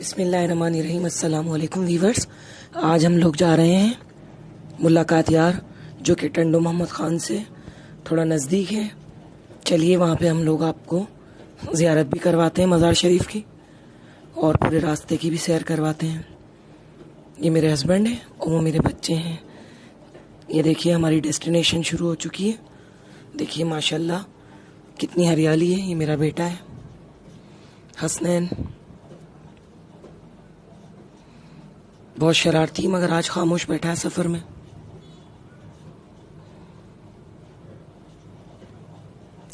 بسم اللہ الرحمن الرحیم۔ السلام علیکم ویورز، آج ہم لوگ جا رہے ہیں ملاقات یار، جو کہ ٹنڈو محمد خان سے تھوڑا نزدیک ہے۔ چلیے وہاں پہ ہم لوگ آپ کو زیارت بھی کرواتے ہیں مزار شریف کی، اور پورے راستے کی بھی سیر کرواتے ہیں۔ یہ میرے ہسبینڈ ہیں اور وہ میرے بچے ہیں۔ یہ دیکھیے ہماری ڈیسٹینیشن شروع ہو چکی ہے۔ دیکھیے ماشاءاللہ کتنی ہریالی ہے۔ یہ میرا بیٹا ہے حسنین، بہت شرارتی مگر آج خاموش بیٹھا ہے سفر میں۔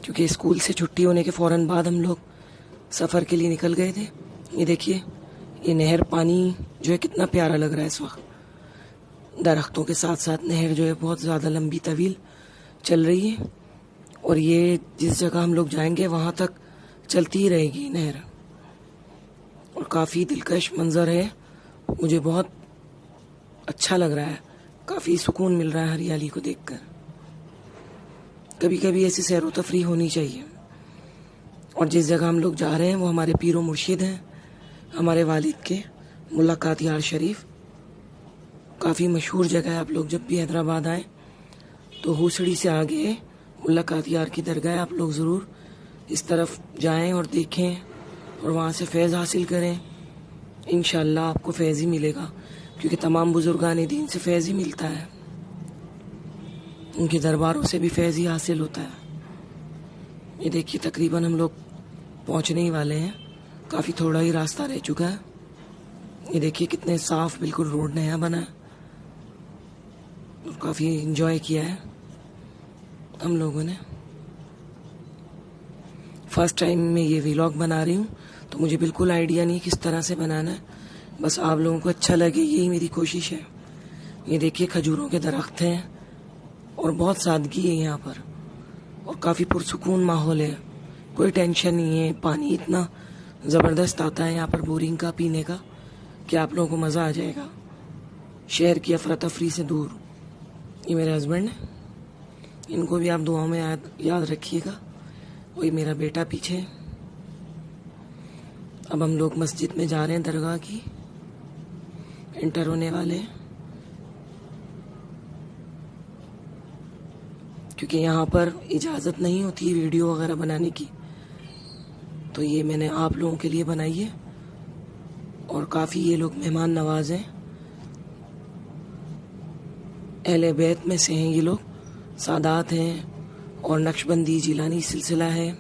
کیونکہ اسکول سے چھٹی ہونے کے فوراً بعد ہم لوگ سفر کے لیے نکل گئے تھے۔ یہ دیکھیے یہ نہر، پانی جو ہے کتنا پیارا لگ رہا ہے اس وقت۔ درختوں کے ساتھ ساتھ نہر جو ہے بہت زیادہ لمبی طویل چل رہی ہے، اور یہ جس جگہ ہم لوگ جائیں گے وہاں تک چلتی ہی رہے گی نہر، اور کافی دلکش منظر ہے۔ مجھے بہت اچھا لگ رہا ہے، کافی سکون مل رہا ہے ہریالی کو دیکھ کر۔ کبھی کبھی ایسی سیر و تفریح ہونی چاہیے۔ اور جس جگہ ہم لوگ جا رہے ہیں وہ ہمارے پیر و مرشد ہیں، ہمارے والد کے، ملاقات یار شریف۔ کافی مشہور جگہ ہے، آپ لوگ جب بھی حیدرآباد آئیں تو ہوسڑی سے آگے ملاقات یار کی درگاہ، آپ لوگ ضرور اس طرف جائیں اور دیکھیں اور وہاں سے فیض حاصل کریں۔ انشاءاللہ آپ کو فیض ہی ملے گا، کیونکہ تمام بزرگان دین سے فیض ہی ملتا ہے، ان کے درباروں سے بھی فیض ہی حاصل ہوتا ہے۔ یہ دیکھیے تقریباً ہم لوگ پہنچنے ہی والے ہیں، کافی تھوڑا ہی راستہ رہ چکا ہے۔ یہ دیکھیے کتنے صاف بالکل روڈ نیا بنا ہے، اور کافی انجوائے کیا ہے ہم لوگوں نے۔ فرسٹ ٹائم میں یہ ویلاگ بنا رہی ہوں، تو مجھے بالکل آئیڈیا نہیں کس طرح سے بنانا ہے، بس آپ لوگوں کو اچھا لگے یہی میری کوشش ہے۔ یہ دیکھیے کھجوروں کے درخت ہیں اور بہت سادگی ہے یہاں پر، اور کافی پرسکون ماحول ہے، کوئی ٹینشن نہیں ہے۔ پانی اتنا زبردست آتا ہے یہاں پر بورنگ کا پینے کا کہ آپ لوگوں کو مزہ آ جائے گا، شہر کی افراتفری سے دور۔ یہ میرے ہسبینڈ ہیں، ان کو بھی آپ دعاؤں میں یاد رکھیے گا۔ وہی میرا بیٹا پیچھے۔ اب ہم لوگ مسجد میں جا رہے ہیں، درگاہ کی انٹر ہونے والے ہیں، کیونکہ یہاں پر اجازت نہیں ہوتی ویڈیو وغیرہ بنانے کی، تو یہ میں نے آپ لوگوں کے لیے بنائی ہے۔ اور کافی یہ لوگ مہمان نواز ہیں، اہل بیت میں سے ہیں یہ لوگ، سادات ہیں، اور نقشبندی جیلانی سلسلہ ہے،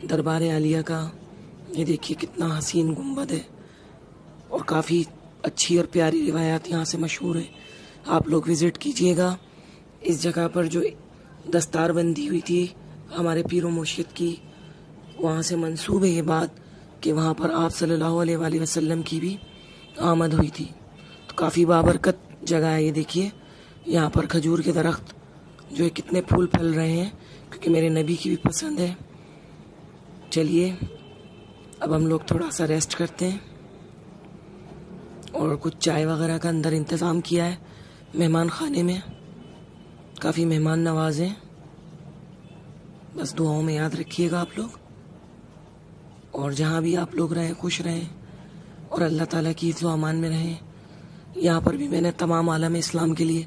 دربار عالیہ کا۔ یہ دیکھیے کتنا حسین گنبد ہے، اور کافی اچھی اور پیاری روایات یہاں سے مشہور ہے۔ آپ لوگ وزٹ کیجئے گا۔ اس جگہ پر جو دستار بندی ہوئی تھی ہمارے پیر و مرشد کی، وہاں سے منسوب ہے یہ بات کہ وہاں پر آپ صلی اللہ علیہ وآلہ وسلم کی بھی آمد ہوئی تھی، تو کافی بابرکت جگہ ہے۔ یہ دیکھیے یہاں پر کھجور کے درخت جو ہے کتنے پھول پھل رہے ہیں، کیونکہ میرے نبی کی بھی پسند ہے۔ چلیے اب ہم لوگ تھوڑا سا ریسٹ کرتے ہیں، اور کچھ چائے وغیرہ کا اندر انتظام کیا ہے مہمان خانے میں۔ کافی مہمان نواز ہیں، بس دعاؤں میں یاد رکھیے گا آپ لوگ، اور جہاں بھی آپ لوگ رہیں خوش رہیں، اور اللہ تعالیٰ کی حفظ و امان میں رہیں۔ یہاں پر بھی میں نے تمام عالم اسلام کے لیے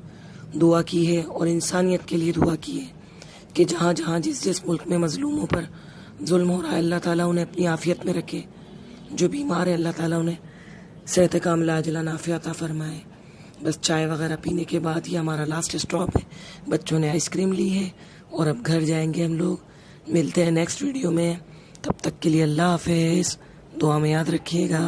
دعا کی ہے، اور انسانیت کے لیے دعا کی ہے کہ جہاں جہاں جس جس ملک میں مظلوموں پر ظلم ہو رہا ہے، اللہ تعالیٰ انہیں اپنی عافیت میں رکھے۔ جو بیمار ہے اللہ تعالیٰ انہیں صحت کاملہ عاجلہ نافعہ عطا فرمائے۔ بس چائے وغیرہ پینے کے بعد یہ ہمارا لاسٹ اسٹاپ ہے۔ بچوں نے آئس کریم لی ہے، اور اب گھر جائیں گے ہم لوگ۔ ملتے ہیں نیکسٹ ویڈیو میں، تب تک کے لیے اللہ حافظ، دعا میں یاد رکھیے گا۔